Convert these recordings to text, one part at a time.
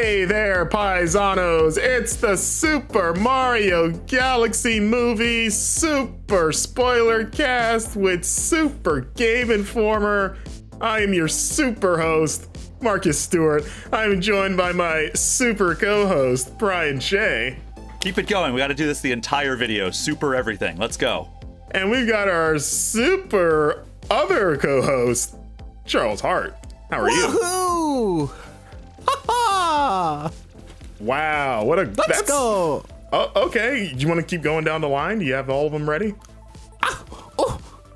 Hey there, paisanos! It's the Super Mario Galaxy movie super spoiler cast with Super Game Informer. I am your super host, Marcus Stewart. I'm joined by my super co-host, Brian Shea. Keep it going. We got to do this the entire video. Super everything. Let's go. And we've got our super other co-host, Charles Hart. How are you? Woohoo! Ha! Wow, what a... Let's go! Oh, okay. You want to keep going down the line? Do you have all of them ready?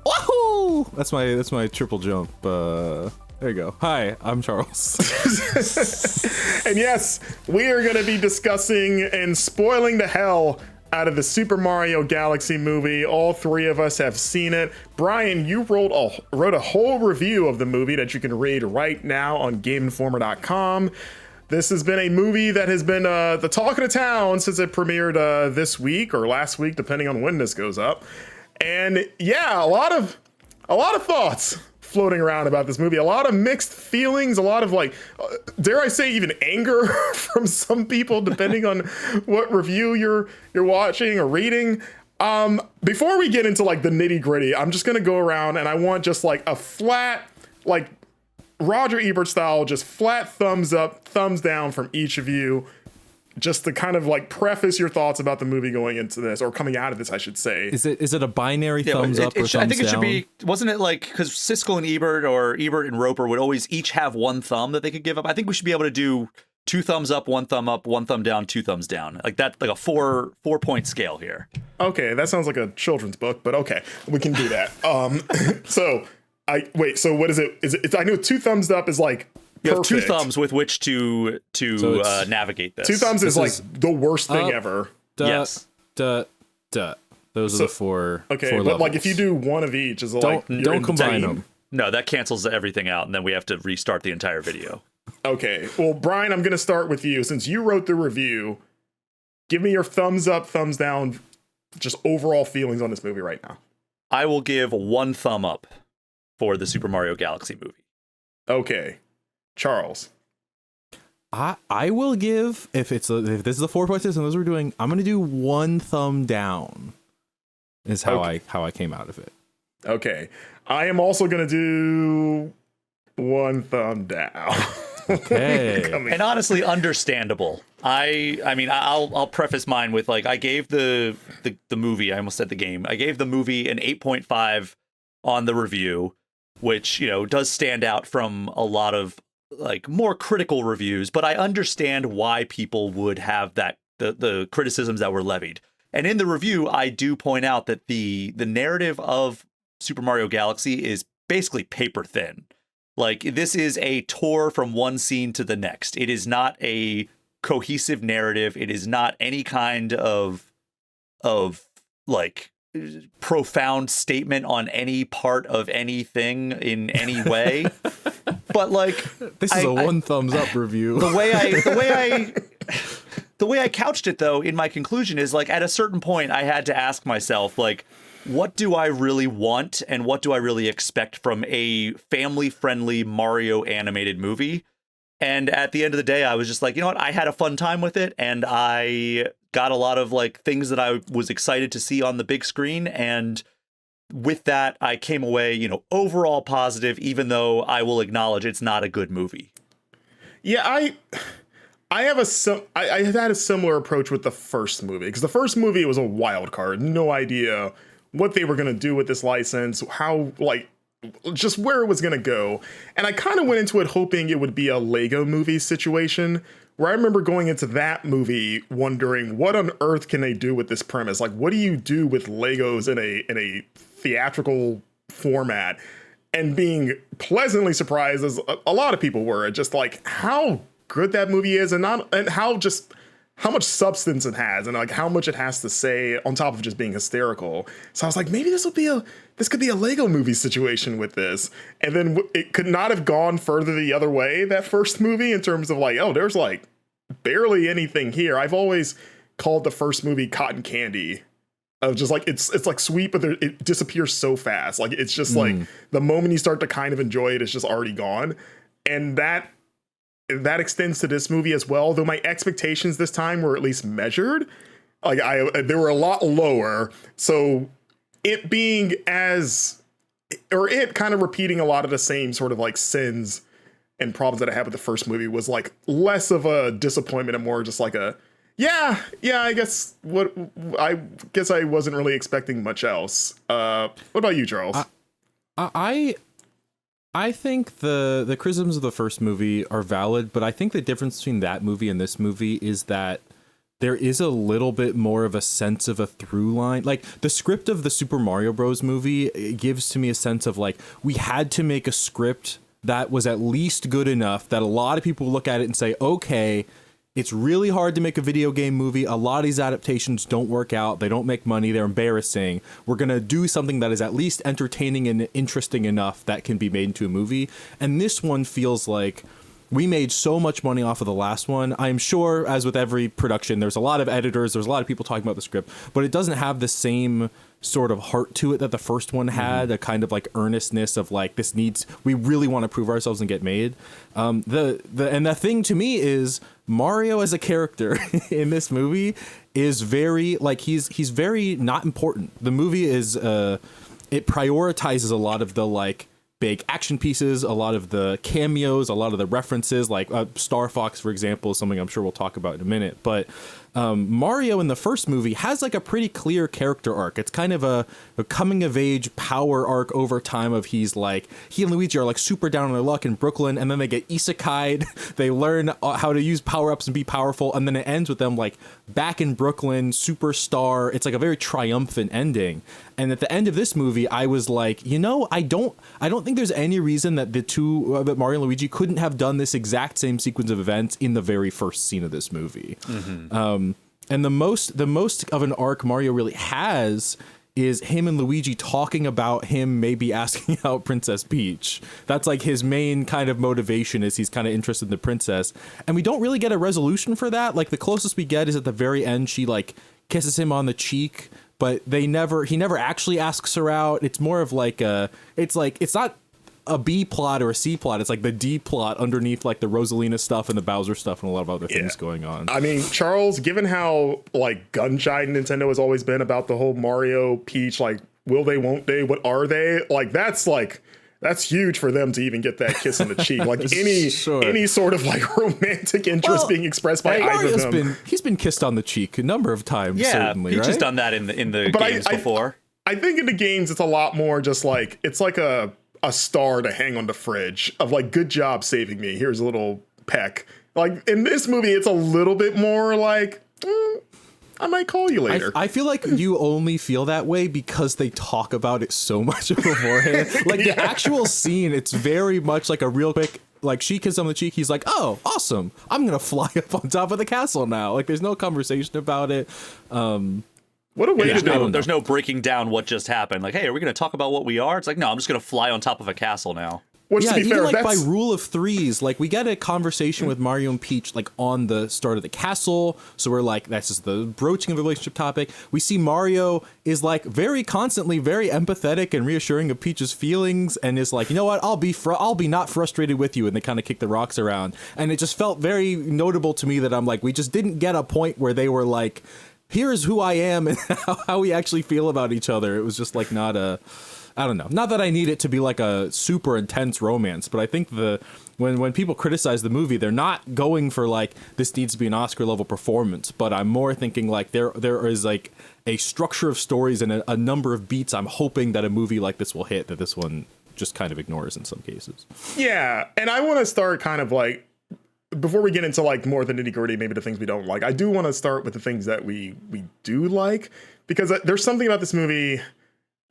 Woohoo! That's my triple jump. There you go. Hi, I'm Charles. And yes, we are going to be discussing and spoiling the hell out of the Super Mario Galaxy movie. All three of us have seen it. Brian, you wrote a whole review of the movie that you can read right now on GameInformer.com. This has been a movie that has been the talk of the town since it premiered this week or last week, depending on when this goes up. And yeah, a lot of thoughts floating around about this movie. A lot of mixed feelings, a lot of dare I say even anger from some people, depending on what review you're watching or reading. Before we get into the nitty gritty, I'm just gonna go around and I want just a flat, Roger Ebert style, just flat thumbs up, thumbs down from each of you, just to kind of preface your thoughts about the movie going into this, or coming out of this, I should say. Is it a binary thumbs up or thumbs down? I think it should be, wasn't it because Siskel and Ebert, or Ebert and Roper, would always each have one thumb that they could give up? I think we should be able to do 2 thumbs up, 1 thumb up, 1 thumb down, 2 thumbs down. Like a 4-point scale here. Okay, that sounds like a children's book, but okay, we can do that. So what is it? I know 2 thumbs up is you have 2 thumbs with which to navigate this. 2 thumbs is the worst thing ever. Yes. Those are the four. Okay, four but levels. if you do one of each, is don't combine them. No, that cancels everything out, and then we have to restart the entire video. Okay, well, Brian, I'm going to start with you since you wrote the review. Give me your thumbs up, thumbs down, just overall feelings on this movie right now. I will give 1 thumb up for the Super Mario Galaxy movie. Okay. Charles. I will give, if this is the 4-point system as we're doing, I'm gonna do 1 thumb down. Is how I came out of it. Okay. I am also gonna do 1 thumb down. Okay. And honestly, understandable. I mean, I'll preface mine with I gave the movie, I almost said the game. I gave the movie an 8.5 on the review, which, does stand out from a lot of more critical reviews, but I understand why people would have that the criticisms that were levied. And in the review, I do point out that the narrative of Super Mario Galaxy is basically paper thin. This is a tour from one scene to the next. It is not a cohesive narrative. It is not any kind of profound statement on any part of anything in any way. But this is a 1 thumbs up review. The way I couched it though in my conclusion is at a certain point I had to ask myself what do I really want and what do I really expect from a family-friendly Mario animated movie? And at the end of the day, I was just you know what? I had a fun time with it, and I got a lot of things that I was excited to see on the big screen. And with that, I came away, overall positive, even though I will acknowledge it's not a good movie. Yeah, I had a similar approach with the first movie, because the first movie was a wild card. No idea what they were going to do with this license, how just where it was going to go. And I kind of went into it hoping it would be a Lego movie situation, where I remember going into that movie wondering what on earth can they do with this premise? What do you do with Legos in a theatrical format? And being pleasantly surprised, as a lot of people were, just how good that movie is, and how much substance it has, and how much it has to say on top of just being hysterical. So I was maybe this could be a Lego movie situation with this. And then it could not have gone further the other way, that first movie, in terms of there's barely anything here. I've always called the first movie cotton candy, of just it's sweet, but it disappears so fast. It's just the moment you start to kind of enjoy it, it's just already gone. And that that extends to this movie as well, though my expectations this time were at least measured. Like they were a lot lower. So it being it kind of repeating a lot of the same sort of like sins and problems that I had with the first movie was like less of a disappointment and more just like I guess I wasn't really expecting much else. What about you, Charles? I think the criticisms of the first movie are valid, but I think the difference between that movie and this movie is that there is a little bit more of a sense of a through line. Like the script of the Super Mario Bros. Movie, it gives to me a sense of like, we had to make a script that was at least good enough that a lot of people look at it and say, okay, it's really hard to make a video game movie. A lot of these adaptations don't work out. They don't make money. They're embarrassing. We're going to do something that is at least entertaining and interesting enough that can be made into a movie. And this one feels like we made so much money off of the last one. I'm sure, as with every production, there's a lot of editors, there's a lot of people talking about the script, but it doesn't have the same sort of heart to it that the first one had, a kind of like earnestness of like, we really want to prove ourselves and get made. The thing to me is Mario as a character in this movie is very like, he's very not important. The movie is, it prioritizes a lot of the like big action pieces, a lot of the cameos, a lot of the references, like Star Fox, for example, is something I'm sure we'll talk about in a minute. But Mario in the first movie has like a pretty clear character arc. It's kind of a coming of age power arc over time of he and Luigi are like super down on their luck in Brooklyn, and then they get isekai'd. They learn how to use power-ups and be powerful, and then it ends with them like back in Brooklyn, superstar. It's like a very triumphant ending. And at the end of this movie, I was like, I don't think there's any reason that that Mario and Luigi couldn't have done this exact same sequence of events in the very first scene of this movie. And the most of an arc Mario really has is him and Luigi talking about him maybe asking out Princess Peach. That's like his main kind of motivation, is he's kind of interested in the princess. And we don't really get a resolution for that. Like the closest we get is at the very end, she like kisses him on the cheek, but he never actually asks her out. It's more of like it's not a B plot or a C plot. It's like the D plot underneath like the Rosalina stuff and the Bowser stuff and a lot of other things going on. I mean, Charles, given how like gun shy Nintendo has always been about the whole Mario Peach, like will they, won't they, what are they? Like that's huge for them to even get that kiss on the cheek. Like any sort of like romantic interest being expressed by either of them. He's been kissed on the cheek a number of times. Yeah, certainly, Peach right? has done that in the games before. I think in the games it's a lot more just like it's like a star to hang on the fridge of like, good job saving me. Here's a little peck. Like in this movie, it's a little bit more like, I might call you later. I feel like you only feel that way because they talk about it so much beforehand. Like the actual scene, it's very much like a real quick, like she kisses him on the cheek. He's like, oh, awesome. I'm going to fly up on top of the castle now. Like there's no conversation about it. What a way to do it. There's no breaking down what just happened. Like, hey, are we going to talk about what we are? It's like, no, I'm just going to fly on top of a castle now. Which, to be fair, like by rule of threes, like we get a conversation with Mario and Peach like on the start of the castle. So we're like, that's just the broaching of the relationship topic. We see Mario is like very constantly very empathetic and reassuring of Peach's feelings, and is like, you know what, I'll be not frustrated with you, and they kind of kick the rocks around. And it just felt very notable to me that I'm like, we just didn't get a point where they were like, here's who I am and how we actually feel about each other. It was just like I don't know. Not that I need it to be like a super intense romance, but I think when people criticize the movie, they're not going for like, this needs to be an Oscar level performance, but I'm more thinking like there is like a structure of stories and a number of beats I'm hoping that a movie like this will hit that this one just kind of ignores in some cases. Yeah, and I want to start kind of like, before we get into like more than nitty gritty, maybe the things we don't like, I do want to start with the things that we do like, because there's something about this movie.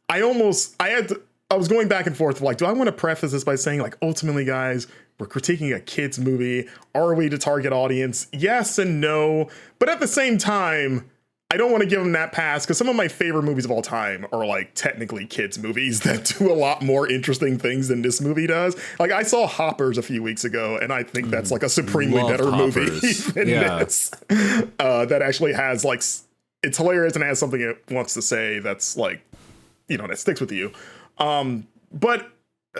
I was going back and forth like, do I want to preface this by saying like, ultimately guys, we're critiquing a kid's movie. Are we the target audience? Yes and no. But at the same time, I don't want to give them that pass, because some of my favorite movies of all time are like technically kids movies that do a lot more interesting things than this movie does. Like I saw Hoppers a few weeks ago, and I think that's like a supremely better movie than this. That actually has like, it's hilarious and has something it wants to say that's like, that sticks with you. But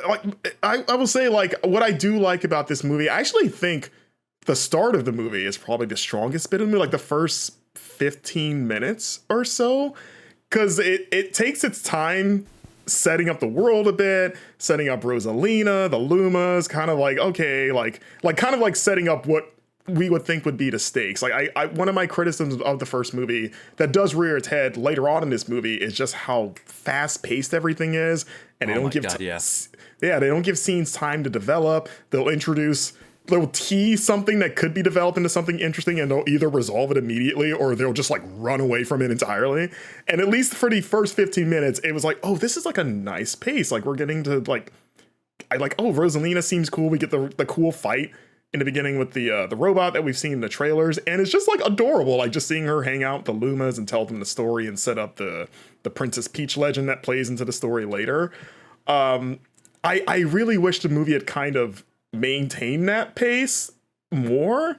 like I will say, like, what I do like about this movie, I actually think the start of the movie is probably the strongest bit of the movie, like the first 15 minutes or so, because it takes its time setting up the world a bit, setting up Rosalina, the Lumas, kind of like, okay, like kind of like setting up what we would think would be the stakes. Like I one of my criticisms of the first movie that does rear its head later on in this movie is just how fast paced everything is, and they don't give they don't give scenes time to develop. They'll tease something that could be developed into something interesting, and they'll either resolve it immediately or they'll just like run away from it entirely. And at least for the first 15 minutes, it was like, oh, this is like a nice pace. Like we're getting to oh, Rosalina seems cool. We get the cool fight in the beginning with the robot that we've seen in the trailers, and it's just like adorable, like just seeing her hang out with the Lumas and tell them the story and set up the Princess Peach legend that plays into the story later. I really wish the movie had kind of maintained that pace more.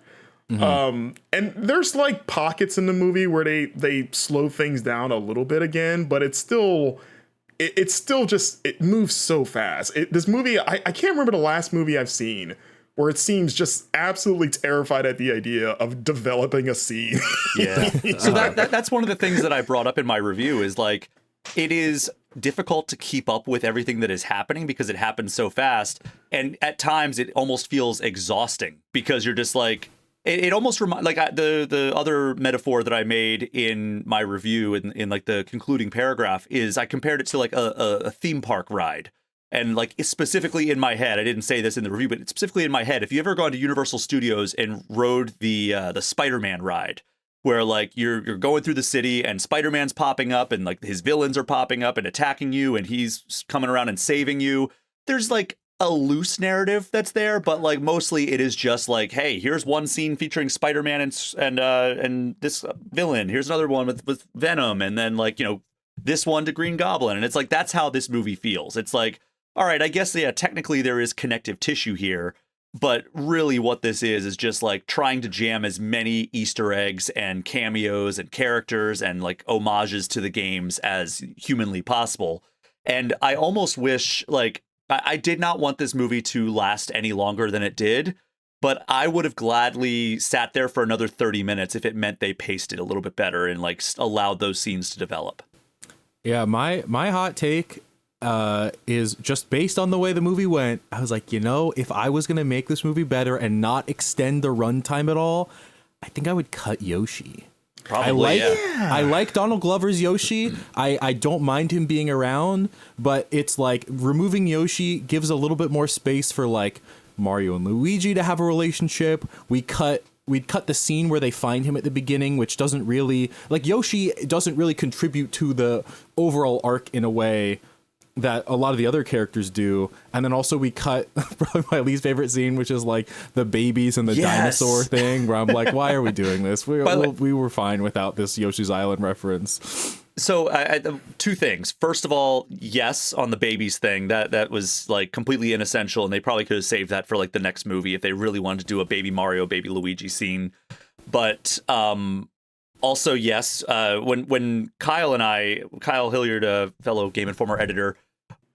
And there's like pockets in the movie where they slow things down a little bit again, but it's still just, it moves so fast. This movie, I can't remember the last movie I've seen where it seems just absolutely terrified at the idea of developing a scene. Yeah. So that's one of the things that I brought up in my review is like, it is difficult to keep up with everything that is happening because it happens so fast. And at times it almost feels exhausting because you're just like, it almost reminds, like the other metaphor that I made in my review in like the concluding paragraph is I compared it to like a theme park ride. And like specifically in my head, I didn't say this in the review, but it's specifically in my head. If you ever gone to Universal Studios and rode the Spider-Man ride, where like you're going through the city and Spider-Man's popping up and like his villains are popping up and attacking you and he's coming around and saving you. There's like a loose narrative that's there, but like mostly it is just like, hey, here's one scene featuring Spider-Man and this villain. Here's another one with Venom, and then like, you know, this one to Green Goblin, and it's like that's how this movie feels. It's like, all right, I guess, yeah, technically there is connective tissue here, but really what this is just like trying to jam as many Easter eggs and cameos and characters and like homages to the games as humanly possible. And I almost wish, like, I did not want this movie to last any longer than it did, but I would have gladly sat there for another 30 minutes if it meant they paced it a little bit better and like allowed those scenes to develop. Yeah, my hot take is just based on the way the movie went. I was like, you know, if I was going to make this movie better and not extend the runtime at all, I think I would cut Yoshi. Probably, I like Donald Glover's Yoshi. I don't mind him being around, but it's like removing Yoshi gives a little bit more space for like Mario and Luigi to have a relationship. We'd cut the scene where they find him at the beginning, which doesn't really, like, Yoshi doesn't really contribute to the overall arc in a way that a lot of the other characters do. And then also we cut probably my least favorite scene, which is like the babies and the dinosaur thing, where I'm like, why are we doing this? We were fine without this Yoshi's Island reference. So two things. First of all, yes, on the babies thing, that was like completely inessential, and they probably could have saved that for like the next movie if they really wanted to do a baby Mario, baby Luigi scene. But also, yes, when Kyle Hilliard, a fellow Game Informer editor,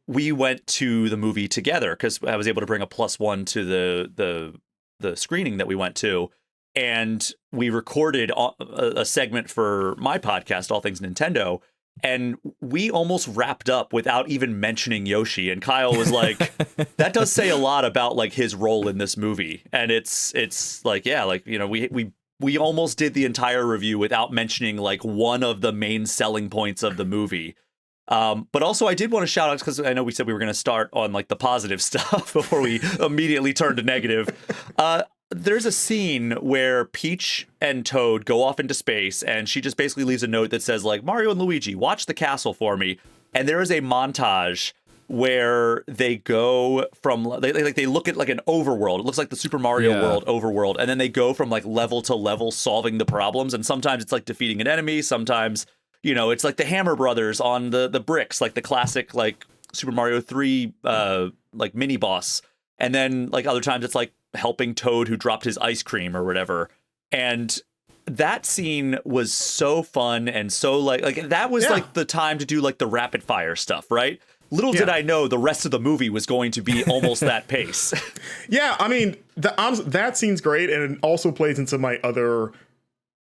we went to the movie together because I was able to bring a +1 to the screening that we went to. And we recorded a segment for my podcast, All Things Nintendo, and we almost wrapped up without even mentioning Yoshi. And Kyle was like, that does say a lot about like his role in this movie. And it's like, yeah, like, you know, we almost did the entire review without mentioning like one of the main selling points of the movie. But also I did want to shout out, because I know we said we were going to start on like the positive stuff before we immediately turn to negative. There's a scene where Peach and Toad go off into space, and she just basically leaves a note that says like, Mario and Luigi, watch the castle for me. And there is a montage where they go from they look at like an overworld. It looks like the Super Mario World overworld, and then they go from like level to level solving the problems. And sometimes it's like defeating an enemy. Sometimes, you know, it's like the Hammer Brothers on the bricks, like the classic like Super Mario 3 like mini boss. And then like other times it's like helping Toad who dropped his ice cream or whatever. And that scene was so fun and so like that was like the time to do like the rapid fire stuff, right? little did I know the rest of the movie was going to be almost that pace. Yeah, I mean, that scene's great, and it also plays into my other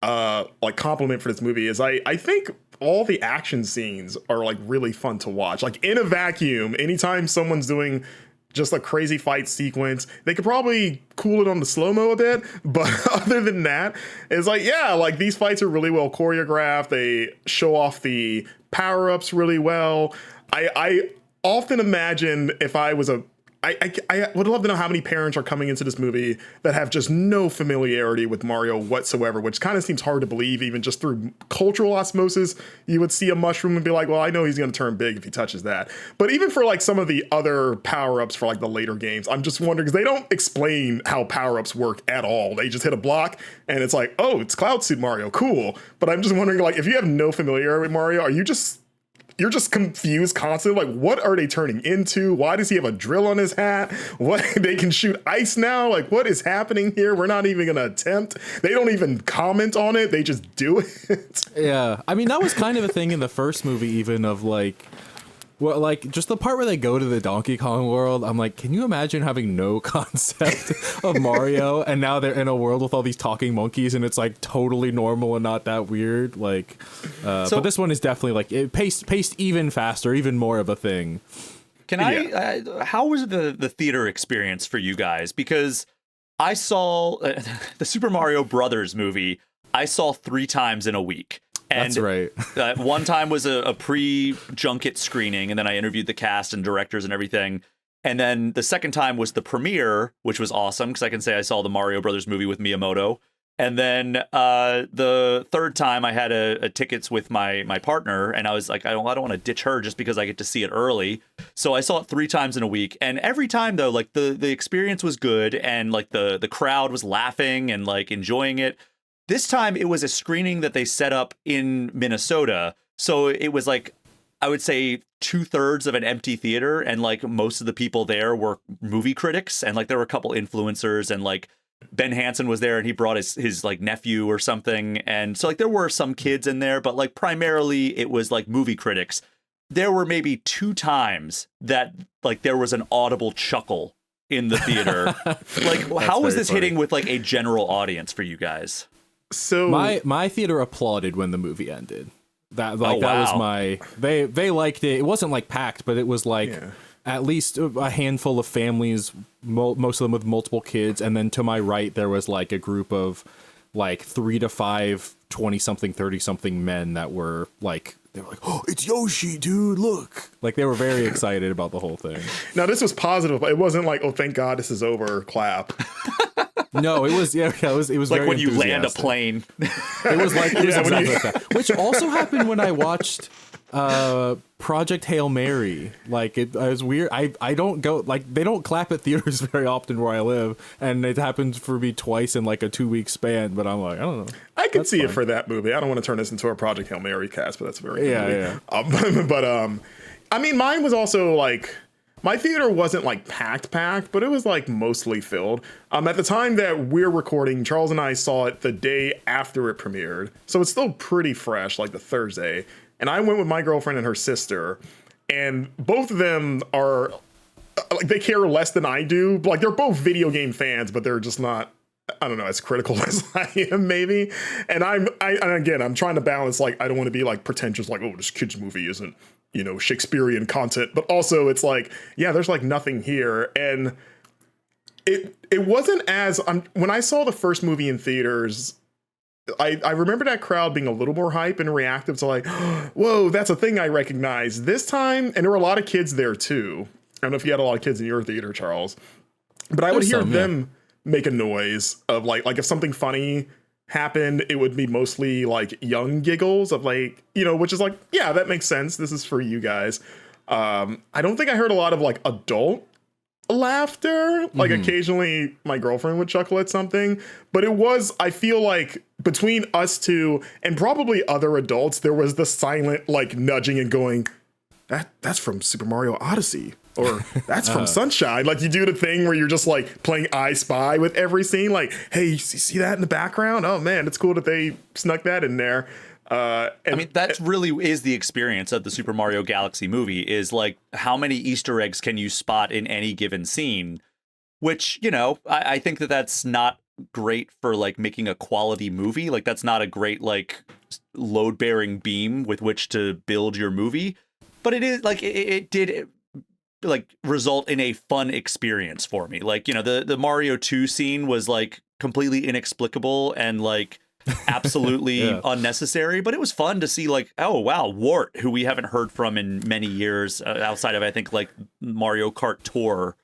like compliment for this movie is I think all the action scenes are like really fun to watch. Like in a vacuum, anytime someone's doing just a crazy fight sequence, they could probably cool it on the slow-mo a bit, but other than that, it's like, yeah, like these fights are really well choreographed. They show off the power-ups really well. I often imagine if I was I would love to know how many parents are coming into this movie that have just no familiarity with Mario whatsoever, which kind of seems hard to believe, even just through cultural osmosis. You would see a mushroom and be like, well, I know he's going to turn big if he touches that. But even for like some of the other power-ups for like the later games, I'm just wondering, because they don't explain how power-ups work at all. They just hit a block and it's like, oh, it's Cloud Suit Mario, cool. But I'm just wondering, like, if you have no familiarity with Mario, you're just confused constantly. Like, what are they turning into? Why does he have a drill on his hat? What, they can shoot ice now? Like, what is happening here? We're not even gonna attempt. They don't even comment on it. They just do it. Yeah, I mean, that was kind of a thing in the first movie, even of like, well, like just the part where they go to the Donkey Kong world. I'm like, can you imagine having no concept of Mario, and now they're in a world with all these talking monkeys, and it's like totally normal and not that weird. Like, but this one is definitely like it paced even faster, even more of a thing. Can I? How was the theater experience for you guys? Because I saw the Super Mario Brothers movie. I saw 3 times in a week. And that's right. One time was a pre-junket screening, and then I interviewed the cast and directors and everything. And then the second time was the premiere, which was awesome because I can say I saw the Mario Brothers movie with Miyamoto. And then the third time I had a tickets with my partner, and I was like, I don't want to ditch her just because I get to see it early. So I saw it 3 times in a week, and every time though, like the experience was good, and like the crowd was laughing and like enjoying it. This time it was a screening that they set up in Minnesota. So it was like, I would say 2/3 of an empty theater. And like most of the people there were movie critics. And like there were a couple influencers, and like Ben Hansen was there and he brought his like nephew or something. And so like there were some kids in there, but like primarily it was like movie critics. There were maybe 2 times that like there was an audible chuckle in the theater. Like how was this hitting with like a general audience for you guys? So my theater applauded when the movie ended. That was my they liked it. It wasn't like packed, but it was like at least a handful of families, most of them with multiple kids, and then to my right there was like a group of like 3 to 5 20-something 30-something men that were like, they were like, oh, it's Yoshi, dude, look. Like they were very excited about the whole thing. Now this was positive, but it wasn't like, oh, thank God this is over, clap. No, it was it was like very when you land a plane. It was like exactly like that. Which also happened when I watched Project Hail Mary. Like it was weird. I don't go, like they don't clap at theaters very often where I live, and it happened for me twice in like a 2-week span. But I'm like, I don't know. I could see it for that movie. I don't want to turn this into a Project Hail Mary cast, but that's very yeah. But I mean, mine was also like, my theater wasn't like packed, but it was like mostly filled. At the time that we're recording, Charles and I saw it the day after it premiered, so it's still pretty fresh, like the Thursday. And I went with my girlfriend and her sister, and both of them are like, they care less than I do. Like they're both video game fans, but they're just not, I don't know, as critical as I am, maybe. And I'm trying to balance, like, I don't want to be like pretentious, like, oh, this kid's movie isn't, you know, Shakespearean content, but also it's like, yeah, there's like nothing here. And it wasn't as, when I saw the first movie in theaters, I remember that crowd being a little more hype and reactive to like, whoa, that's a thing I recognize. This time, and there were a lot of kids there too. I don't know if you had a lot of kids in your theater, Charles, but I would hear them make a noise of like if something funny happened, it would be mostly like young giggles of like, you know, which is like, yeah, that makes sense. This is for you guys. I don't think I heard a lot of like adult laughter. Like occasionally my girlfriend would chuckle at something, but it was, I feel like between us two and probably other adults, there was the silent like nudging and going, that's from Super Mario Odyssey, or that's from Sunshine. Like you do the thing where you're just like playing I Spy with every scene. Like, hey, you see that in the background? Oh man, it's cool that they snuck that in there. And, I mean, that really is the experience of the Super Mario Galaxy movie, is like, how many Easter eggs can you spot in any given scene? Which, you know, I think that that's not great for like making a quality movie. Like, that's not a great like load bearing beam with which to build your movie. But it is like, it did like result in a fun experience for me. Like, you know, the Mario 2 scene was like completely inexplicable and like absolutely unnecessary, but it was fun to see like, oh wow, Wart, who we haven't heard from in many years, outside of I think like Mario Kart Tour.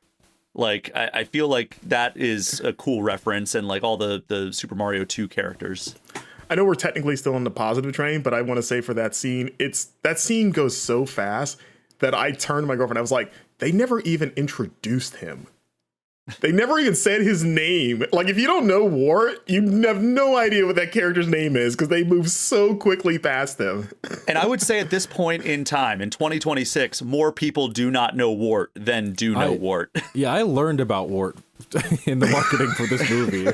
Like, I feel like that is a cool reference, and like all the Super Mario 2 characters. I know we're technically still on the positive train, but I want to say for that scene, that scene goes so fast that I turned to my girlfriend. I was like, they never even introduced him. They never even said his name. Like, if you don't know Wart, you have no idea what that character's name is because they move so quickly past him. And I would say at this point in time, in 2026, more people do not know Wart than do know Wart. Yeah, I learned about Wart in the marketing for this movie.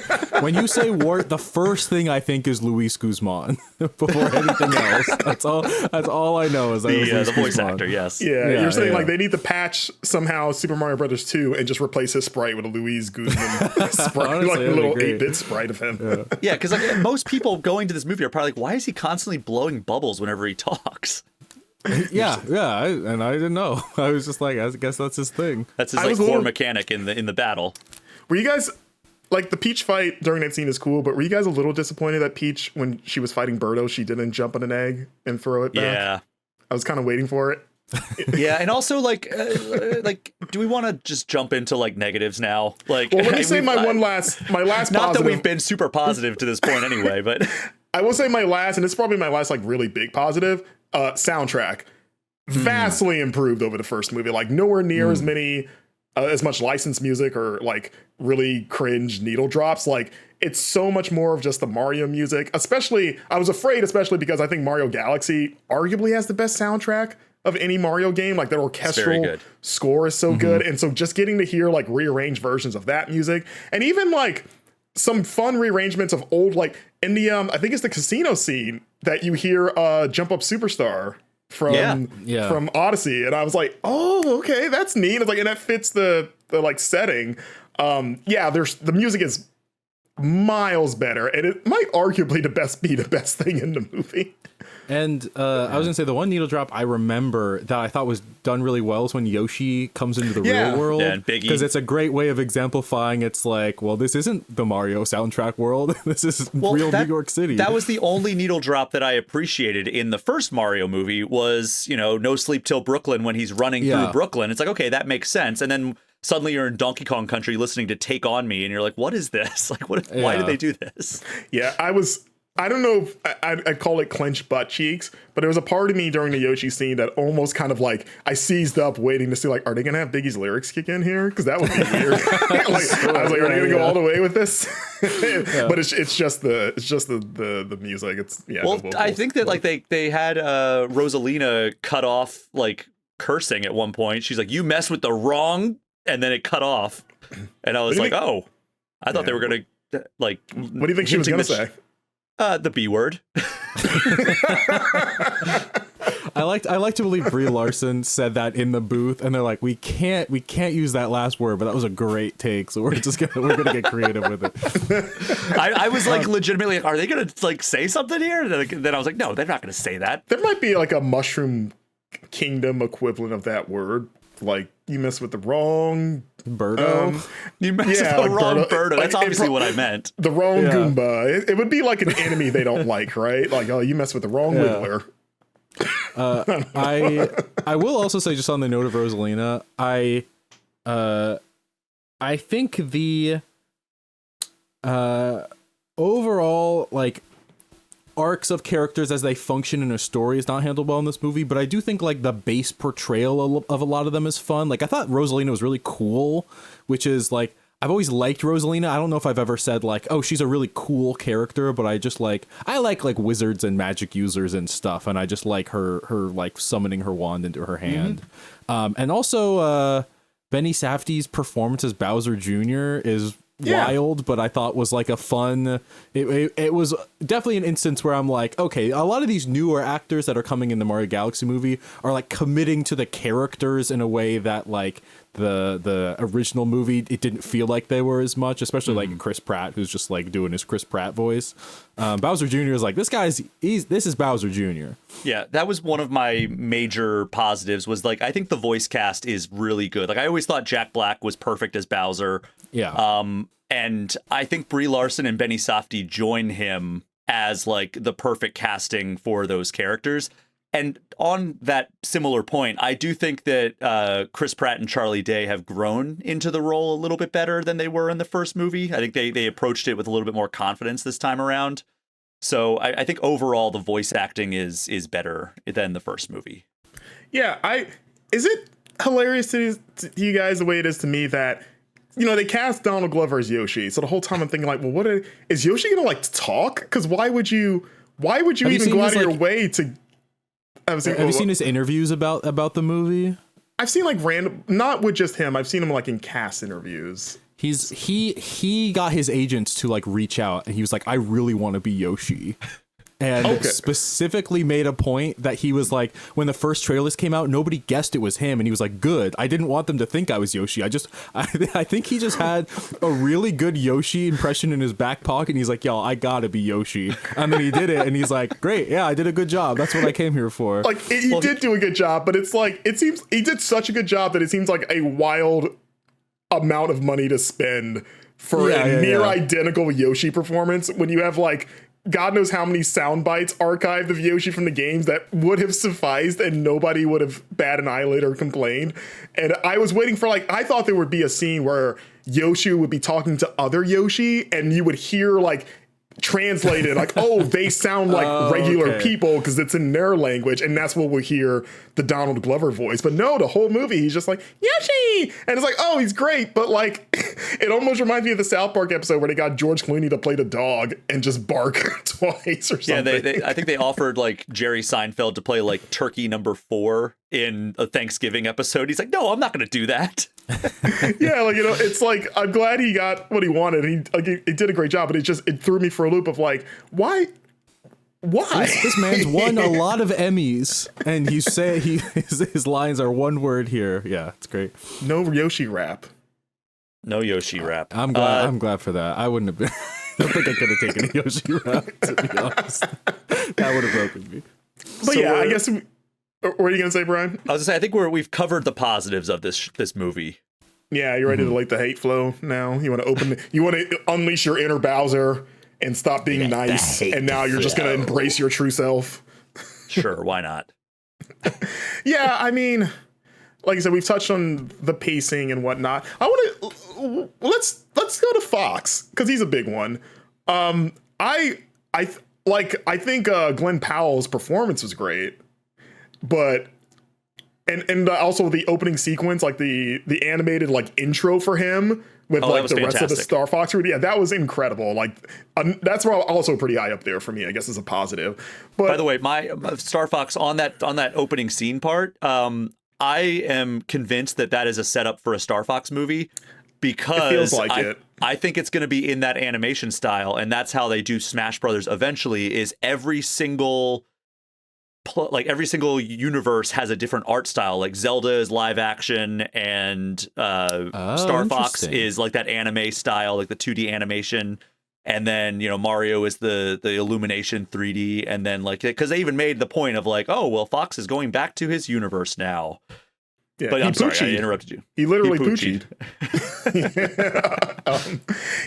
When you say Wart, the first thing I think is Luis Guzman before anything else. That's all I know is that the voice actor. Yes. Yeah, you're saying like they need to patch somehow Super Mario Brothers 2 and just replace his sprite with a Luis Guzman sprite, Honestly, like a little 8-bit sprite of him. Yeah, because like most people going to this movie are probably like, why is he constantly blowing bubbles whenever he talks? Yeah, and I didn't know. I was just like, I guess that's his thing. That's his like core mechanic in the battle. Were you guys like the Peach fight during that scene is cool, but were you guys a little disappointed that Peach, when she was fighting Birdo, she didn't jump on an egg and throw it back? Yeah, I was kind of waiting for it. Yeah, and also like do we want to just jump into like negatives now? Like, well, let me say my last not positive. that we've been super positive to this point anyway, but I will say my last, and it's probably my last like really big positive, soundtrack vastly improved over the first movie. Like nowhere near as many as much licensed music or like really cringe needle drops. Like it's so much more of just the Mario music. Especially, I was afraid, especially because I think Mario Galaxy arguably has the best soundtrack of any Mario game. Like their orchestral score is so good. And so just getting to hear like rearranged versions of that music, and even like some fun rearrangements of old, like in the I think it's the casino scene that you hear Jump Up Superstar from Odyssey, and I was like, oh, okay, that's neat. It's like, and that fits the like setting. There's the music is miles better, and it might arguably be the best thing in the movie. And I was gonna say the one needle drop I remember that I thought was done really well is when Yoshi comes into the real world, because it's a great way of exemplifying. It's like, well, this isn't the Mario soundtrack world. This is real New York City. That was the only needle drop that I appreciated in the first Mario movie. Was, you know, No Sleep Till Brooklyn, when he's running through Brooklyn. It's like, okay, that makes sense. And then suddenly you're in Donkey Kong Country listening to Take On Me, and you're like, what is this? Like, why did they do this? Yeah, I don't know if I'd call it clenched butt cheeks, but there was a part of me during the Yoshi scene that almost kind of like I seized up waiting to see like, are they gonna have Biggie's lyrics kick in here? Because that would be weird. I was like, are they gonna go all the way with this? But it's just the music. It's I think that like they had Rosalina cut off like cursing at one point. She's like, you mess with the wrong, and then it cut off, and I was like, oh, I thought they were gonna like. What do you think she was gonna say? The B word. I like to believe Brie Larson said that in the booth, and they're like, we can't use that last word, but that was a great take, so we're gonna get creative with it. I was like legitimately like, are they gonna like say something here? And then I was like, no, they're not gonna say that. There might be like a Mushroom Kingdom equivalent of that word. Like, you mess with the wrong Birdo. You mess with the wrong Birdo. That's obviously what I meant. The wrong Goomba. It would be like an enemy they don't like, right? Like, oh, you mess with the wrong Wiggler. I will also say, just on the note of Rosalina, I think the overall like arcs of characters as they function in a story is not handled well in this movie, but I do think like the base portrayal of a lot of them is fun. Like I thought Rosalina was really cool, which is like, I've always liked Rosalina. I don't know if I've ever said like, oh, she's a really cool character, but I like wizards and magic users and stuff, and I just like her like summoning her wand into her hand. And also Benny Safdie's performance as Bowser Jr. is wild, but I thought was like a fun. It was definitely an instance where I'm like, okay, a lot of these newer actors that are coming in the Mario Galaxy movie are like committing to the characters in a way that like the original movie, it didn't feel like they were as much, especially like Chris Pratt, who's just like doing his Chris Pratt voice. Bowser Jr. is like, this is Bowser Jr. Yeah, that was one of my major positives, was like, I think the voice cast is really good. Like, I always thought Jack Black was perfect as Bowser. Yeah. And I think Brie Larson and Benny Safdie join him as like the perfect casting for those characters. And on that similar point, I do think that Chris Pratt and Charlie Day have grown into the role a little bit better than they were in the first movie. I think they approached it with a little bit more confidence this time around. So I think overall the voice acting is better than the first movie. Yeah, is it hilarious to you guys the way it is to me that, you know, they cast Donald Glover as Yoshi. So the whole time I'm thinking like, well, is Yoshi gonna like talk? Because why would you even go out of your way to? Have you seen his interviews about the movie? I've seen like random, not with just him. I've seen him like in cast interviews. He got his agents to like reach out, and he was like, I really want to be Yoshi. And specifically made a point that he was like, when the first trailers came out, nobody guessed it was him. And he was like, good. I didn't want them to think I was Yoshi. I think he just had a really good Yoshi impression in his back pocket. And he's like, yo, I gotta be Yoshi. And then he did it. And he's like, great. Yeah, I did a good job. That's what I came here for. Like he did do a good job, but it's like, it seems he did such a good job that it seems like a wild amount of money to spend for a near identical Yoshi performance when you have like, God knows how many sound bites archived of Yoshi from the games that would have sufficed and nobody would have bat an eyelid or complained. And I was waiting for like, I thought there would be a scene where Yoshi would be talking to other Yoshi and you would hear like translated like, oh, they sound like regular people because it's in their language, and that's what we'll hear the Donald Glover voice. But no, the whole movie he's just like Yoshi, and it's like, oh, he's great, but like it almost reminds me of the South Park episode where they got George Clooney to play the dog and just bark twice or something. Yeah, I think they offered like Jerry Seinfeld to play like Turkey number 4 in a Thanksgiving episode. He's like, no, I'm not going to do that. Yeah, like, you know, it's like, I'm glad he got what he wanted. He did a great job, but it threw me for a loop of like, why? This man's won a lot of Emmys, and his lines are one word here. Yeah, it's great. No Yoshi rap. No Yoshi rap. I'm glad for that. I wouldn't have been. I don't think I could have taken a Yoshi rap, to be honest. That would have broken me. But so yeah, I guess. What are you gonna say, Brian? I was gonna say, I think we've covered the positives of this movie. Yeah, you're ready to light the hate flow now. You want to unleash your inner Bowser and stop being nice, and now you're just gonna embrace your true self. Sure, why not? Yeah, I mean, like I said, we've touched on the pacing and whatnot. Let's go to Fox because he's a big one. I think Glenn Powell's performance was great. But and also the opening sequence, like the animated like intro for him with like the rest of the Star Fox, yeah, that was incredible. Like that's also pretty high up there for me, I guess, as a positive. But by the way, my Star Fox on that opening scene part, I am convinced that is a setup for a Star Fox movie because it feels like I think it's going to be in that animation style, and that's how they do Smash Brothers eventually. Is every single universe has a different art style. Like Zelda is live action, and Star Fox is like that anime style, like the 2D animation. And then, you know, Mario is the Illumination 3D. And then like, because they even made the point of like, oh, well, Fox is going back to his universe now. Yeah, but I'm sorry, I interrupted you. He literally poochied.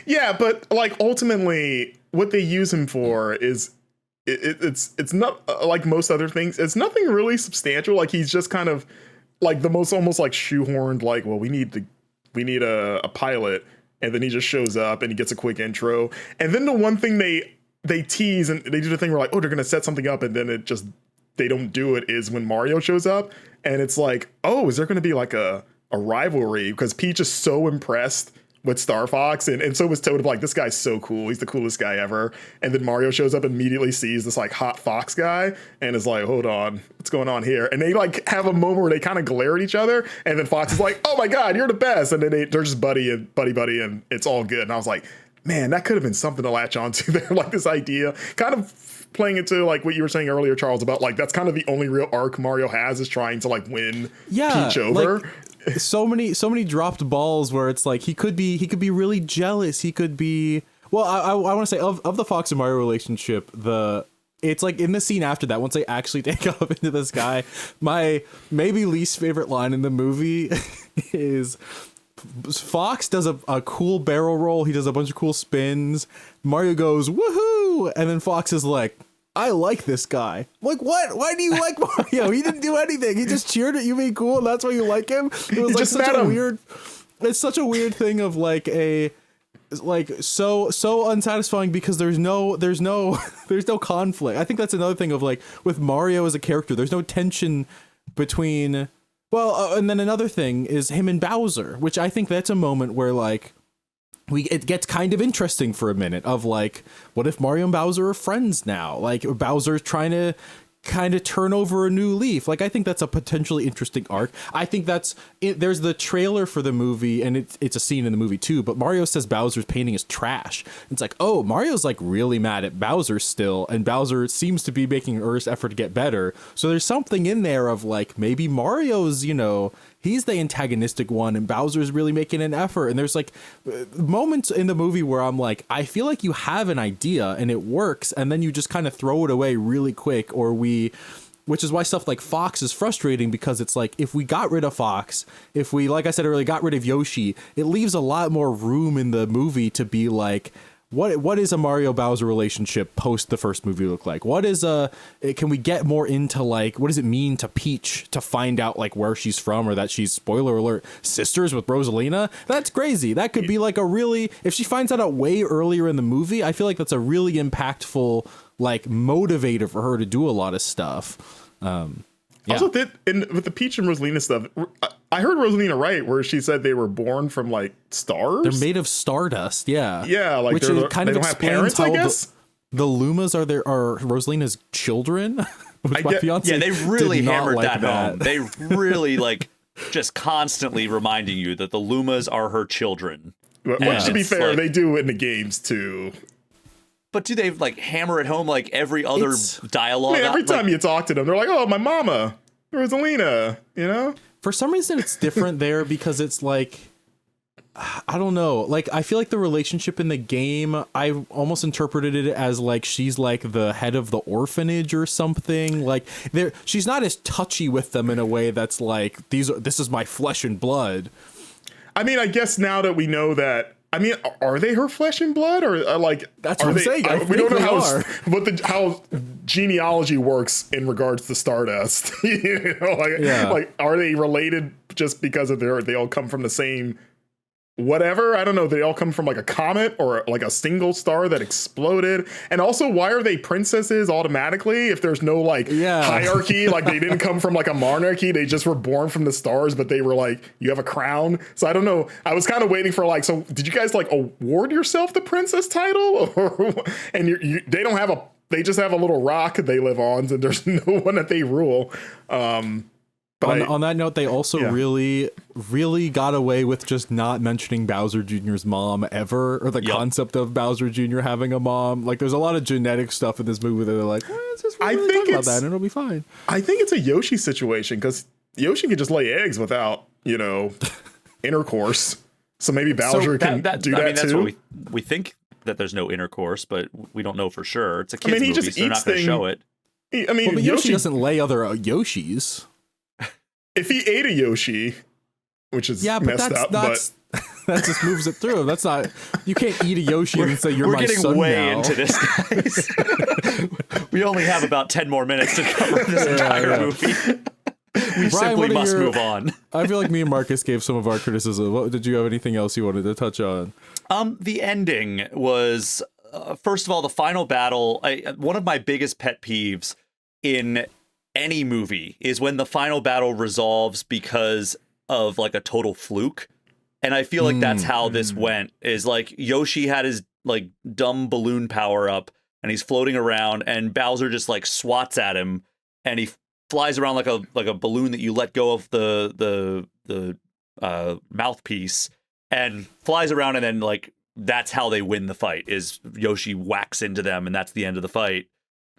Yeah, but like ultimately what they use him for is it's not like most other things. It's nothing really substantial. Like he's just kind of like the most almost like shoehorned, like, well, we need a pilot, and then he just shows up and he gets a quick intro. And then the one thing they tease and they do the thing where like, oh, they're gonna set something up, and then they don't do it, is when Mario shows up, and it's like, oh, is there gonna be like a rivalry because Peach is so impressed with Star Fox, and so was Toad. Like, this guy's so cool. He's the coolest guy ever. And then Mario shows up, immediately sees this like hot Fox guy, and is like, hold on, what's going on here? And they like have a moment where they kind of glare at each other, and then Fox is like, oh my god, you're the best. And then they're just buddy, and it's all good. And I was like, man, that could have been something to latch onto there. Like, this idea, kind of playing into like what you were saying earlier, Charles, about like that's kind of the only real arc Mario has, is trying to like win Peach over. Like, so many dropped balls where it's like he could be really jealous. He could be, well, I want to say of the Fox and Mario relationship, it's like in the scene after that, once they actually take off into the sky, my maybe least favorite line in the movie is Fox does a cool barrel roll. He does a bunch of cool spins. Mario goes, woohoo! And then Fox is like, I like this guy. Like, what? Why do you like Mario? He didn't do anything. He just cheered at you being cool, and that's why you like him. It was like such a weird. It's such a weird thing of like so unsatisfying, because there's no conflict. I think that's another thing of like with Mario as a character, there's no tension between. Well, and then another thing is him and Bowser, which I think that's a moment where like. It gets kind of interesting for a minute of like, what if Mario and Bowser are friends now? Like, Bowser's trying to kind of turn over a new leaf. Like, I think that's a potentially interesting arc. I think that's it. There's the trailer for the movie, and it's a scene in the movie too, but Mario says Bowser's painting is trash. It's like, oh, Mario's like really mad at Bowser still, and Bowser seems to be making an earnest effort to get better. So there's something in there of like, maybe Mario's, he's the antagonistic one, and Bowser's really making an effort. And there's like moments in the movie where I'm like, I feel like you have an idea and it works, and then you just kind of throw it away really quick, which is why stuff like Fox is frustrating, because it's like, if we got rid of Fox, if we, like I said earlier, got rid of Yoshi, it leaves a lot more room in the movie to be like, what is a Mario Bowser relationship post the first movie look like? Can we get more into like, what does it mean to Peach to find out like where she's from, or that she's, spoiler alert, sisters with Rosalina? That's crazy. That could be like if she finds that out way earlier in the movie, I feel like that's a really impactful like motivator for her to do a lot of stuff. Yeah. Also, with the Peach and Rosalina stuff, I heard Rosalina right, where she said they were born from like stars. They're made of stardust. Yeah. Yeah. Like, which kind of explains how the Lumas are Rosalina's children. Which my fiance they really hammered like that home. They really like just constantly reminding you that the Lumas are her children. Which, to be fair, they do in the games too. But do they like hammer it home like every other dialogue? Every time you talk to them, they're like, "Oh, my mama, Rosalina," For some reason, it's different there, because it's like, I don't know. Like, I feel like the relationship in the game, I almost interpreted it as like she's like the head of the orphanage or something. Like, she's not as touchy with them in a way that's like, this is my flesh and blood. I mean, I guess now that we know that. I mean, are they her flesh and blood, or like? That's what I'm saying. We don't know how genealogy works in regards to Stardust. Like, are they related just because of they all come from the same whatever? I don't know. They all come from like a comet or like a single star that exploded. And also, why are they princesses automatically if there's no like hierarchy? Like, they didn't come from like a monarchy. They just were born from the stars, but they were like, you have a crown. So I don't know. I was kind of waiting for like, so did you guys like award yourself the princess title? And they don't have they just have a little rock they live on, and there's no one that they rule. On that note, they also really, really got away with just not mentioning Bowser Jr.'s mom ever, or the concept of Bowser Jr. having a mom. Like, there's a lot of genetic stuff in this movie that they're like, I think about that and it'll be fine. I think it's a Yoshi situation, because Yoshi can just lay eggs without, intercourse. So maybe Bowser can do that that's too. What we think that there's no intercourse, but we don't know for sure. It's a kids movie, just so they're not going to show it. But Yoshi doesn't lay other Yoshis. If he ate a Yoshi, which is messed up, but that just moves it through. That's not, you can't eat a Yoshi and say you're my son now. We're getting way into this, guys. We only have about 10 more minutes to cover this entire movie. We simply must move on. I feel like me and Marcus gave some of our criticism. Did you have anything else you wanted to touch on? The ending was, first of all, the final battle. One of my biggest pet peeves in any movie is when the final battle resolves because of like a total fluke. And I feel like that's how this went, is like Yoshi had his like dumb balloon power up and he's floating around and Bowser just like swats at him and he flies around like a balloon that you let go of the mouthpiece and flies around, and then like that's how they win the fight, is Yoshi whacks into them and that's the end of the fight.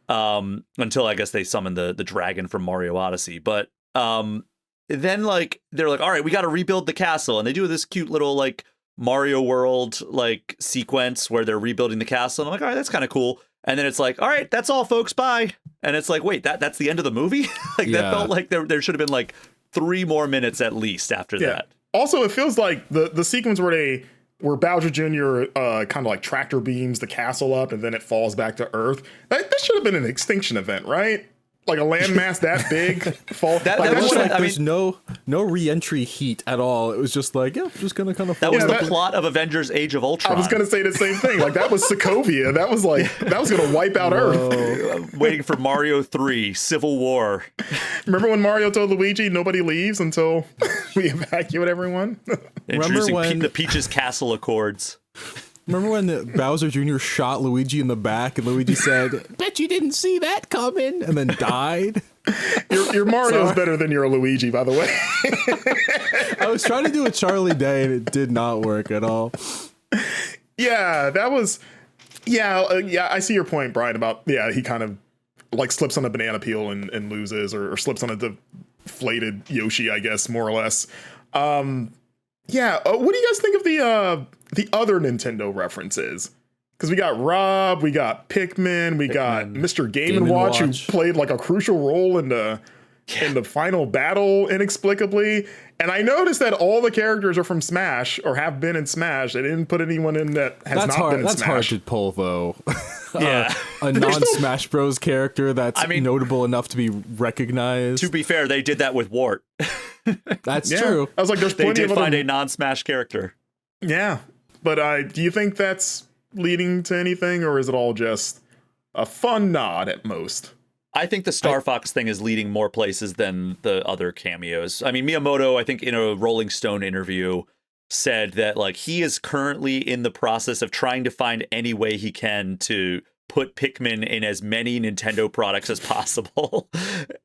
Until I guess they summon the dragon from Mario Odyssey. But then like they're like, all right, we got to rebuild the castle, and they do this cute little like Mario World like sequence where they're rebuilding the castle, and I'm like, all right, that's kind of cool. And then it's like, all right, that's all, folks, bye. And it's like, wait, that's the end of the movie? Like that felt like there should have been like 3 more minutes at least after that. Also, it feels like the sequence where Bowser Jr. Kind of like tractor beams the castle up and then it falls back to Earth. That should have been an extinction event, right? Like a landmass that big fall. That was like, there's no re-entry heat at all. It was just like, just gonna kind of fall. That was the plot of Avengers Age of Ultron. I was gonna say the same thing. Like that was Sokovia. That was gonna wipe out Earth. Waiting for Mario 3, Civil War. Remember when Mario told Luigi nobody leaves until we evacuate everyone? Introducing the Peach's Castle Accords. Remember when Bowser Jr. shot Luigi in the back and Luigi said, bet you didn't see that coming, and then died? Your Mario's better than your Luigi, by the way. I was trying to do a Charlie Day and it did not work at all. Yeah, that was... Yeah, I see your point, Brian, about, he kind of like slips on a banana peel and loses, or slips on a deflated Yoshi, I guess, more or less. What do you guys think of the other Nintendo references? Because we got Rob, we got Pikmin, we got Mr. Game & Watch, who played like a crucial role in the final battle inexplicably. And I noticed that all the characters are from Smash or have been in Smash. They didn't put anyone in that has not been in Smash. That's hard to pull, though. Yeah. A non-Smash Bros. Character that's notable enough to be recognized. To be fair, they did that with Wart. That's true. I was like, there's plenty they did of find a non-Smash character. Yeah. But do you think that's leading to anything, or is it all just a fun nod at most? I think the Star Fox thing is leading more places than the other cameos. I mean, Miyamoto, I think in a Rolling Stone interview, said that like he is currently in the process of trying to find any way he can to put Pikmin in as many Nintendo products as possible.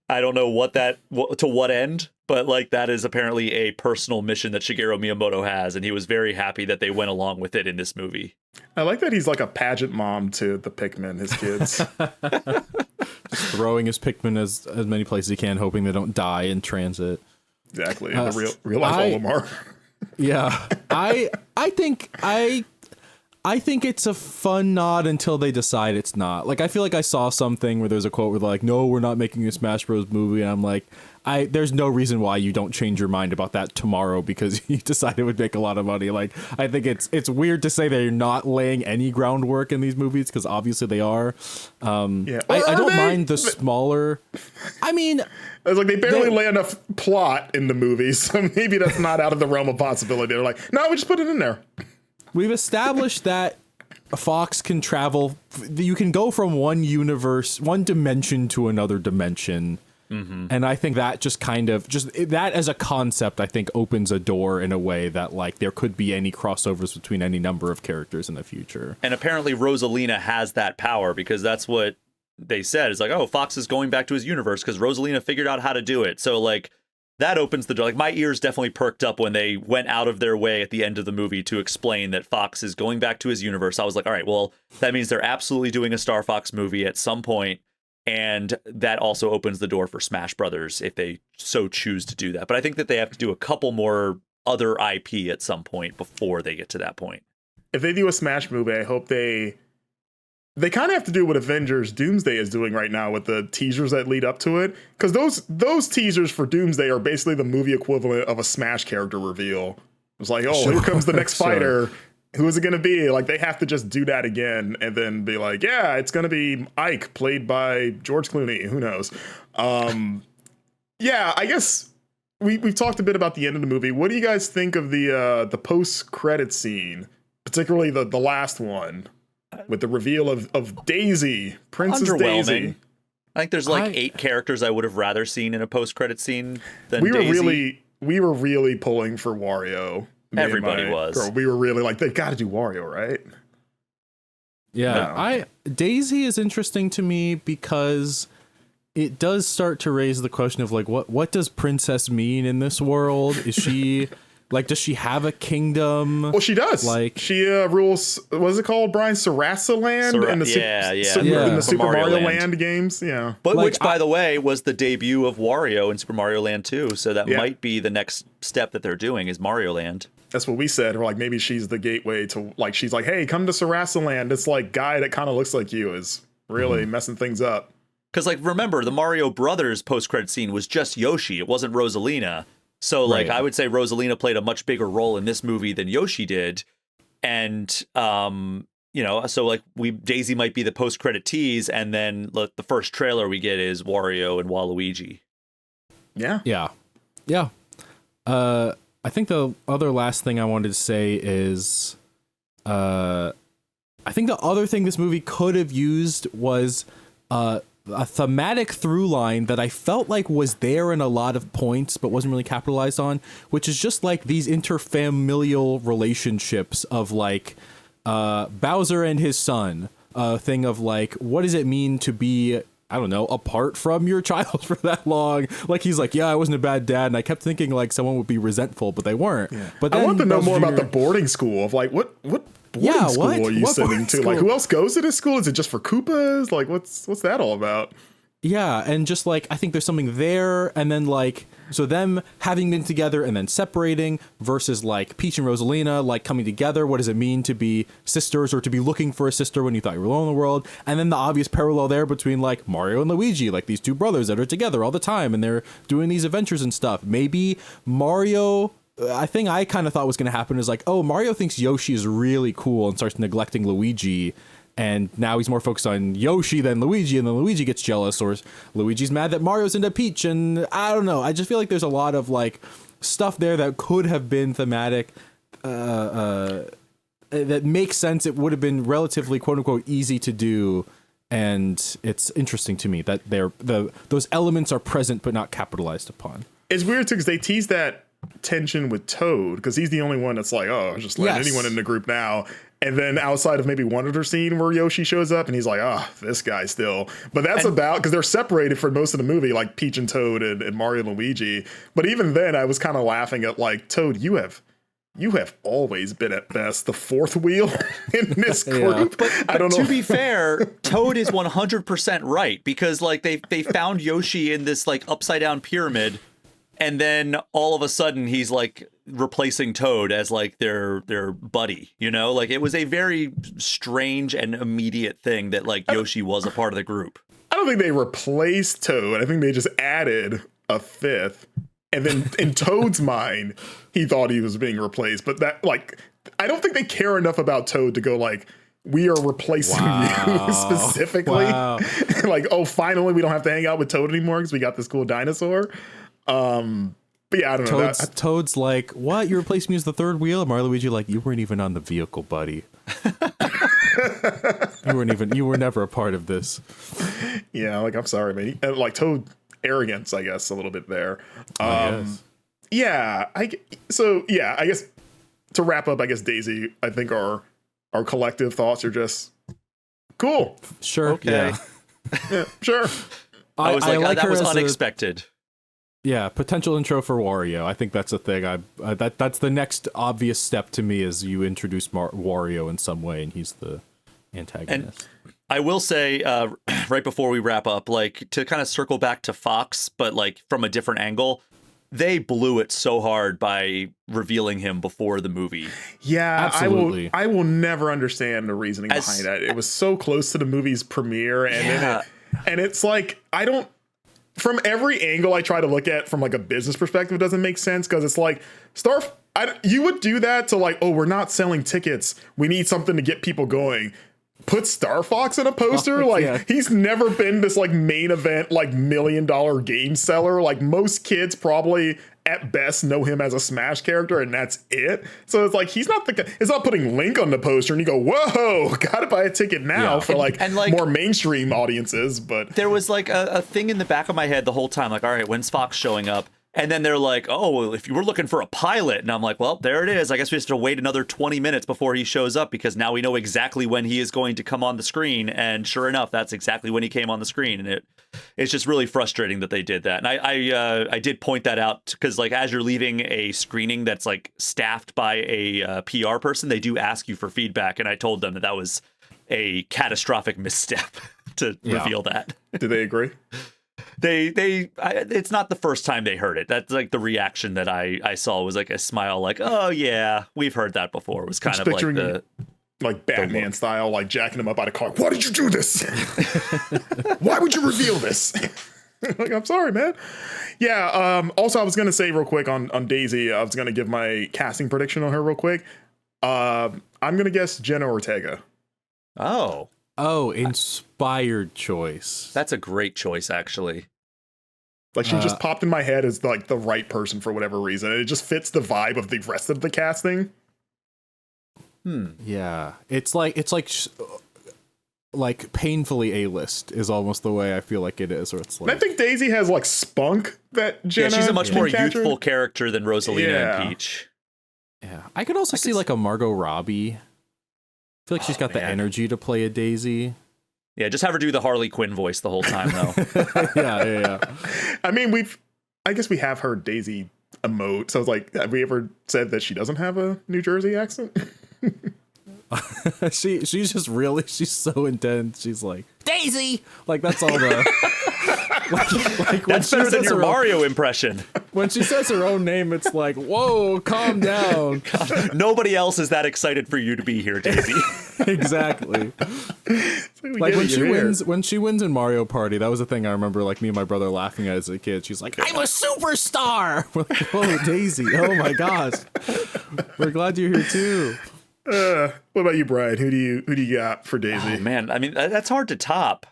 I don't know to what end, but like that is apparently a personal mission that Shigeru Miyamoto has, and he was very happy that they went along with it in this movie. I like that he's like a pageant mom to the Pikmin, his kids. Just throwing his Pikmin as many places he can, hoping they don't die in transit. Exactly, the real life Olimar. Yeah, I think it's a fun nod until they decide it's not. Like, I feel like I saw something where there's a quote where they're like, no, we're not making a Smash Bros. Movie. And I'm like, there's no reason why you don't change your mind about that tomorrow because you decide it would make a lot of money. Like, I think it's weird to say they're not laying any groundwork in these movies because obviously they are. I don't mind the smaller. I mean, it's like they barely lay enough plot in the movie, so maybe that's not out of the realm of possibility. They're like, no, we just put it in there. We've established that Fox can travel. You can go from one universe, one dimension to another dimension. Mm-hmm. And I think that just that as a concept, I think opens a door in a way that like there could be any crossovers between any number of characters in the future. And apparently Rosalina has that power because that's what they said. It's like, oh, Fox is going back to his universe because Rosalina figured out how to do it. So like, that opens the door. Like my ears definitely perked up when they went out of their way at the end of the movie to explain that Fox is going back to his universe. I was like, all right, well, that means they're absolutely doing a Star Fox movie at some point, and that also opens the door for Smash Brothers if they so choose to do that. But I think that they have to do a couple more other IP at some point before they get to that point. If they do a Smash movie, I hope they kind of have to do what Avengers Doomsday is doing right now with the teasers that lead up to it. Because those teasers for Doomsday are basically the movie equivalent of a Smash character reveal. It's like, here comes the next fighter. Who is it going to be? Like, they have to just do that again and then be like, yeah, it's going to be Ike, played by George Clooney. Who knows? I guess we've talked a bit about the end of the movie. What do you guys think of the post-credit scene, particularly the last one? With the reveal of Daisy, Princess Daisy. I think there's like 8 characters I would have rather seen in a post-credit scene than we were Daisy. We were really pulling for Wario Me and Everybody my was. girl, we were really like, they've got to do Wario, right? Yeah, Daisy is interesting to me because it does start to raise the question of like, what does princess mean in this world? Is she like, does she have a kingdom? Well, she does. Like, she rules. What is it called, Brian? Sarasaland in the in the Super Mario Land games. Yeah, but like, which, by the way, was the debut of Wario in Super Mario Land 2. So that might be the next step that they're doing is Mario Land. That's what we said. We're like, maybe she's the gateway to, like, she's like, hey, come to Sarasaland. This like guy that kind of looks like you is really messing things up. Because, like, remember, the Mario Brothers post-credit scene was just Yoshi. It wasn't Rosalina. So, like, I would say Rosalina played a much bigger role in this movie than Yoshi did. And, you know, so, like, Daisy might be the post-credit tease, and then the first trailer we get is Wario and Waluigi. Yeah. Yeah. I think the other last thing I wanted to say is, I think the other thing this movie could have used was a thematic through line that I felt like was there in a lot of points, but wasn't really capitalized on, which is just like these interfamilial relationships of like Bowser and his son, a thing of like, what does it mean to be, I don't know, apart from your child for that long? Like, he's like, yeah, I wasn't a bad dad. And I kept thinking like someone would be resentful, but they weren't. Yeah. But I want to know more about the boarding school of like, what boarding school are you sending to? Like, who else goes to this school? Is it just for Koopas? Like, what's that all about? Yeah, and just like, I think there's something there, and then like, so them having been together and then separating versus like Peach and Rosalina like coming together. What does it mean to be sisters or to be looking for a sister when you thought you were alone in the world? And then the obvious parallel there between like Mario and Luigi, like these two brothers that are together all the time and they're doing these adventures and stuff. Maybe Mario, I think I kind of thought was going to happen is like, oh, Mario thinks Yoshi is really cool and starts neglecting Luigi. And now he's more focused on Yoshi than Luigi, and then Luigi gets jealous, or Luigi's mad that Mario's into Peach, and I don't know. I just feel like there's a lot of like stuff there that could have been thematic, that makes sense. It would have been relatively quote unquote easy to do, and it's interesting to me that those elements are present but not capitalized upon. It's weird too because they tease that tension with Toad because he's the only one that's like, oh, just let anyone in the group now. And then outside of maybe one other scene where Yoshi shows up and he's like, oh, this guy still. But that's about because they're separated for most of the movie, like Peach and Toad and Mario and Luigi. But even then, I was kind of laughing at like, Toad, you have always been at best the fourth wheel in this group. But I don't know. To be fair, Toad is 100% right because like they found Yoshi in this like upside down pyramid. And then all of a sudden he's like replacing Toad as like their buddy, you know, like it was a very strange and immediate thing that like Yoshi was a part of the group. I don't think they replaced Toad. I think they just added a fifth. And then in Toad's mind, he thought he was being replaced. But that like, I don't think they care enough about Toad to go like, we are replacing you specifically. Like, oh, finally we don't have to hang out with Toad anymore because we got this cool dinosaur. But yeah, I don't know. Toad's like, what? You replaced me as the third wheel? And Luigi like, you weren't even on the vehicle, buddy. You were never a part of this. Yeah, like, I'm sorry, man. Like Toad arrogance, I guess, a little bit there. Yeah, I guess to wrap up, I guess Daisy, I think our collective thoughts are just cool. Sure. Okay. Yeah, sure. I was like that was unexpected. Yeah, potential intro for Wario. I think that's a thing. That's the next obvious step to me is you introduce Wario in some way, and he's the antagonist. And I will say, right before we wrap up, like to kind of circle back to Fox, but like from a different angle, they blew it so hard by revealing him before the movie. Yeah, absolutely. I will never understand the reasoning behind that. It was so close to the movie's premiere, and then it's like I don't. From every angle I try to look at from like a business perspective, it doesn't make sense because it's like you would do that to like, oh, we're not selling tickets. We need something to get people going. Put Star Fox in a poster. He's never been this like main event, like $1 million game seller. Like most kids probably at best know him as a Smash character and that's it. So it's like, it's not putting Link on the poster and you go, whoa, gotta buy a ticket now for like more mainstream audiences. But there was like a thing in the back of my head the whole time, like, all right, when's Fox showing up? And then they're like, oh, well, if you were looking for a pilot. And I'm like, well, there it is. I guess we have to wait another 20 minutes before he shows up because now we know exactly when he is going to come on the screen. And sure enough, that's exactly when he came on the screen. And it's just really frustrating that they did that. And I did point that out because, like, as you're leaving a screening that's like staffed by a PR person, they do ask you for feedback. And I told them that was a catastrophic misstep to reveal that. Do they agree? It's not the first time they heard it. That's like the reaction that I saw was like a smile, like, oh yeah, we've heard that before. It was kind of like Batman style, like jacking him up out of car. Why did you do this? Why would you reveal this? Like, I'm sorry, man. Yeah. Also, I was gonna say real quick on Daisy. I was gonna give my casting prediction on her real quick. I'm gonna guess Jenna Ortega. Oh, inspired choice. That's a great choice, actually. Like, she just popped in my head as like the right person for whatever reason. And it just fits the vibe of the rest of the casting. Yeah, it's like painfully A-list is almost the way I feel like it is. Or it's like, I think Daisy has like spunk that Jenna. Yeah, she's a much more captured. youthful character than Rosalina and Peach. Yeah, I could also see like a Margot Robbie. I feel like she's got the energy to play a Daisy. Yeah, just have her do the Harley Quinn voice the whole time, though. Yeah. I mean, I guess we have heard Daisy emote. So I was like, have we ever said that she doesn't have a New Jersey accent? she's so intense. She's like, Daisy! Like, that's all the... like that's better than your Mario impression. When she says her own name, it's like, whoa, calm down. God, nobody else is that excited for you to be here, Daisy. Exactly. Like when she wins in Mario Party, that was the thing I remember, like, me and my brother laughing at as a kid. She's like, I'm a superstar! We're like, whoa, Daisy, oh my gosh. We're glad you're here too. What about you, Brian? Who do you got for Daisy? Oh, man, I mean, that's hard to top.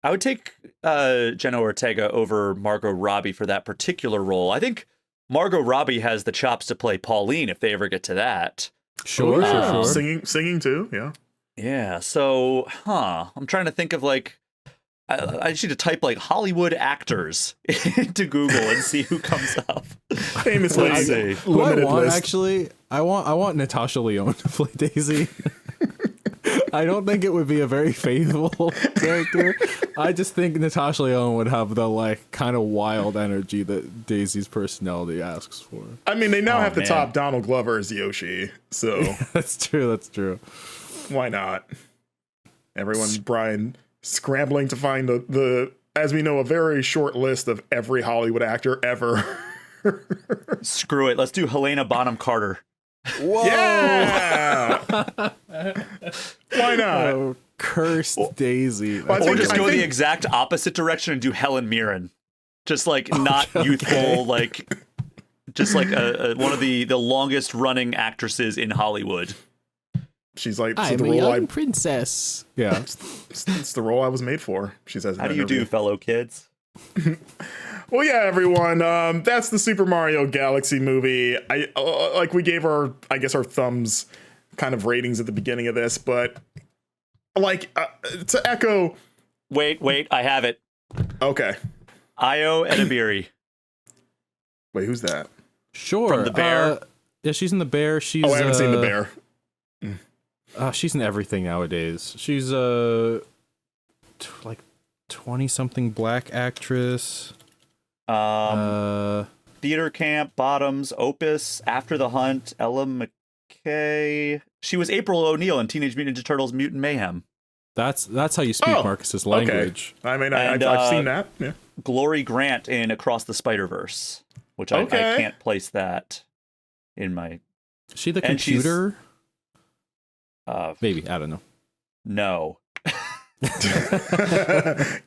I would take Jenna Ortega over Margot Robbie for that particular role. I think Margot Robbie has the chops to play Pauline if they ever get to that. Sure. Singing too, yeah. Yeah, so, I'm trying to think of, like, I just need to type, like, Hollywood actors into Google and see who comes up. Famously, who I want, list. Actually, I want Natasha Lyonne to play Daisy. I don't think it would be a very faithful character. I just think Natasha Lyonne would have the, like, kind of wild energy that Daisy's personality asks for. I mean, they now have to top Donald Glover as Yoshi, so... Yeah, that's true. Why not? Everyone, Brian, scrambling to find the, as we know, a very short list of every Hollywood actor ever. Screw it. Let's do Helena Bonham Carter. Whoa! Yeah! Why not? Oh, cursed Daisy. Or just go the exact opposite direction and do Helen Mirren. Just like not youthful, like just like one of the longest running actresses in Hollywood. She's like, I'm a young princess. Yeah, it's the role I was made for. She says. How do you do, fellow kids? Well, yeah, everyone. That's the Super Mario Galaxy movie. We gave our thumbs kind of ratings at the beginning of this, but like to echo. Wait, I have it. Okay. Io Edebiri. Wait, who's that? Sure. From The Bear. Yeah, she's in The Bear. I haven't seen The Bear. She's in everything nowadays. She's like 20-something black actress. Theater Camp, Bottoms, Opus, After the Hunt, Ella McKay. She was April O'Neil in Teenage Mutant Ninja Turtles: Mutant Mayhem. That's how you speak Marcus's language. Okay. I mean, I've seen that. Yeah. Glory Grant in Across the Spider-Verse, which I can't place that in my. Is she the computer? Maybe, I don't know. No.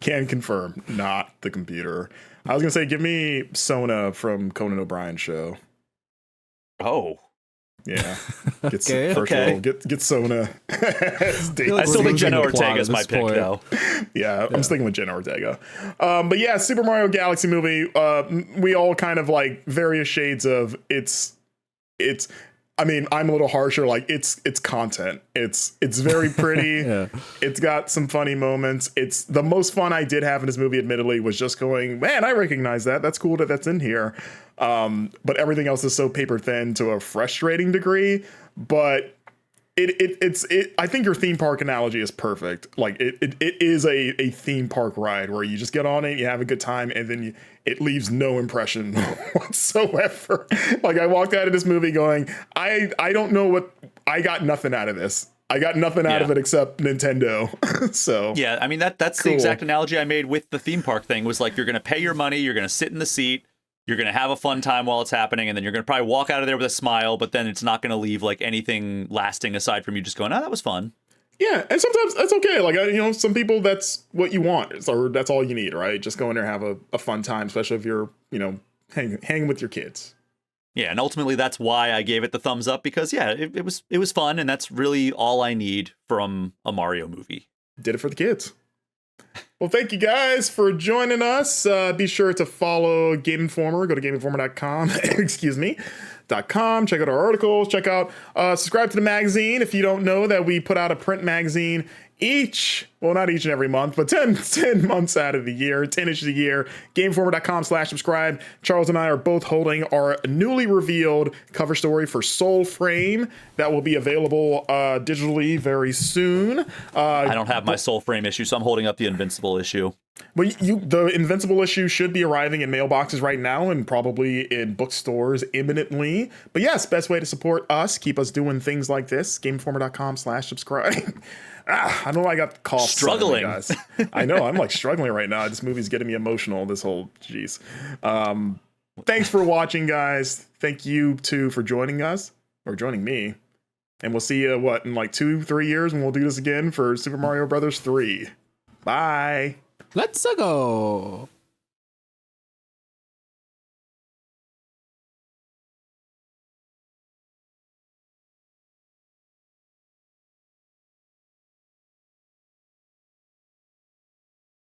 Can confirm, not the computer. I was gonna say, give me Sona from Conan O'Brien's show. Oh, yeah. Get Sona. I still think Jenna Ortega is my pick, though. Yeah, I'm sticking with Jenna Ortega. But yeah, Super Mario Galaxy movie. We all kind of like various shades of it's. I mean, I'm a little harsher. Like it's content. It's very pretty. Yeah. It's got some funny moments. It's the most fun I did have in this movie, admittedly, was just going, man, I recognize that. That's cool that that's in here. But everything else is so paper thin to a frustrating degree. But it's I think your theme park analogy is perfect. Like it is a theme park ride where you just get on it, you have a good time, and then it leaves no impression whatsoever. Like I walked out of this movie going, I don't know what, I got nothing out of this. I got nothing out of it except Nintendo. So yeah, I mean that's cool. The exact analogy I made with the theme park thing. Was like, you're gonna pay your money, you're gonna sit in the seat, you're going to have a fun time while it's happening, and then you're going to probably walk out of there with a smile, but then it's not going to leave like anything lasting aside from you just going, oh, that was fun. Yeah, and sometimes that's okay. Like, some people, that's what you want, or that's all you need, right? Just go in there and have a fun time, especially if you're, hanging with your kids. Yeah, and ultimately that's why I gave it the thumbs up, because, yeah, it was fun, and that's really all I need from a Mario movie. Did it for the kids. Well, thank you guys for joining us. Be sure to follow Game Informer. Go to GameInformer.com. Excuse me. .com. Check out our articles. Subscribe to the magazine. If you don't know that we put out a print magazine not each and every month, but 10 months out of the year, 10 issues a year. GameInformer.com/subscribe. Charles and I are both holding our newly revealed cover story for Soul Frame that will be available digitally very soon. I don't have my Soul Frame issue, so I'm holding up the Invincible issue. Well, the Invincible issue should be arriving in mailboxes right now and probably in bookstores imminently. But yes, best way to support us, keep us doing things like this, GameInformer.com/subscribe. I know I got the cough. Struggling. Guys. I know, I'm like struggling right now. This movie's getting me emotional, this whole, jeez. Thanks for watching, guys. Thank you, too, for joining us, or joining me. And we'll see you, in like 2-3 years when we'll do this again for Super Mario Brothers 3. Bye. Let's go.